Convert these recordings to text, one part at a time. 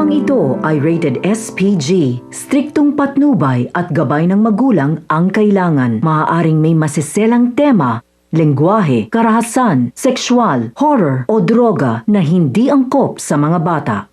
Programang ito ay rated SPG. Striktong patnubay at gabay ng magulang ang kailangan. Maaaring may masiselang tema, lengguwahe, karahasan, sexual, horror o droga na hindi angkop sa mga bata.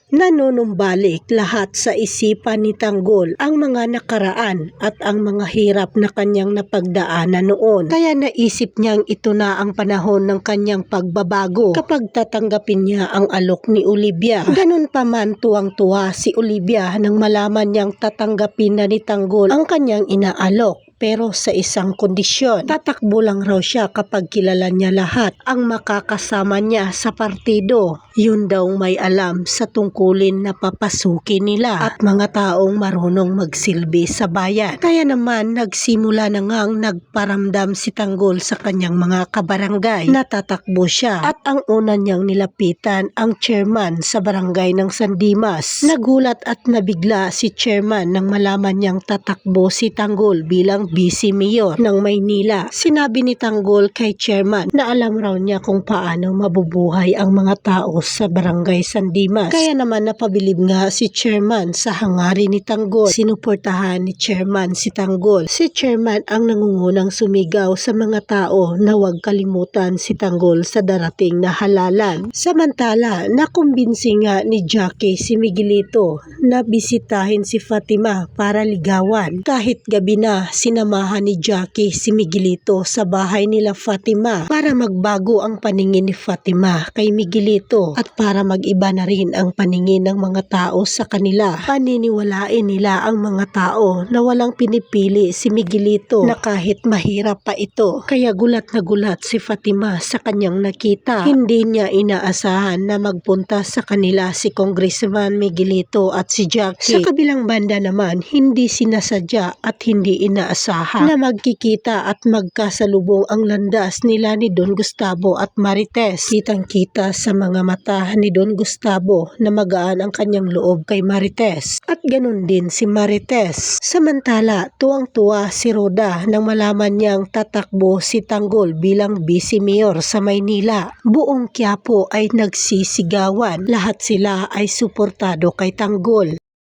Nanunumbalik lahat sa isipan ni Tanggol ang mga nakaraan at ang mga hirap na kanyang napagdaanan noon. Kaya naisip niyang ito na ang panahon ng kanyang pagbabago kapag tatanggapin niya ang alok ni Olivia. Ganun pa man tuwang-tuwa si Olivia nang malaman niyang tatanggapin na ni Tanggol ang kanyang inaalok. Pero sa isang kondisyon, tatakbo lang raw siya kapag kilala niya lahat ang makakasama niya sa partido. Yun daw may alam sa tungkulin na papasukin nila at mga taong marunong magsilbi sa bayan. Kaya naman nagsimula na ngang nagparamdam si Tanggol sa kanyang mga kabarangay. Natatakbo siya at ang una niyang nilapitan ang chairman sa barangay ng San Dimas. Nagulat at nabigla si chairman nang malaman niyang tatakbo si Tanggol bilang vice mayor ng Maynila. Sinabi ni Tanggol kay chairman na alam raw niya kung paano mabubuhay ang mga tao sa barangay San Dimas. Kaya naman napabilib nga si chairman sa hangarin ni Tanggol. Sinuportahan ni chairman si Tanggol. Si chairman ang nangungunang sumigaw sa mga tao na huwag kalimutan si Tanggol sa darating na halalan. Samantala, nakumbinsi nga ni Jackie si Miguelito na bisitahin si Fatima para ligawan. Kahit gabi na, sinamahan ni Jackie si Miguelito sa bahay nila Fatima para magbago ang paningin ni Fatima kay Miguelito at para mag-iba na rin ang paningin ng mga tao sa kanila. Paniniwalain nila ang mga tao na walang pinipili si Miguelito na kahit mahirap pa ito. Kaya gulat na gulat si Fatima sa kanyang nakita. Hindi niya inaasahan na magpunta sa kanila si Congressman Miguelito at si Jackie. Sa kabilang banda naman, hindi sinasadya at hindi inaasahan na magkikita at magkasalubong ang landas nila ni Don Gustavo at Marites. Kitang-kita sa mga mata ni Don Gustavo na magaan ang kanyang loob kay Marites at ganun din si Marites. Samantala, tuwang-tuwa si Roda nang malaman niyang tatakbo si Tanggol bilang vice mayor sa Maynila. Buong Quiapo ay nagsisigawan. Lahat sila ay suportado kay Tanggol.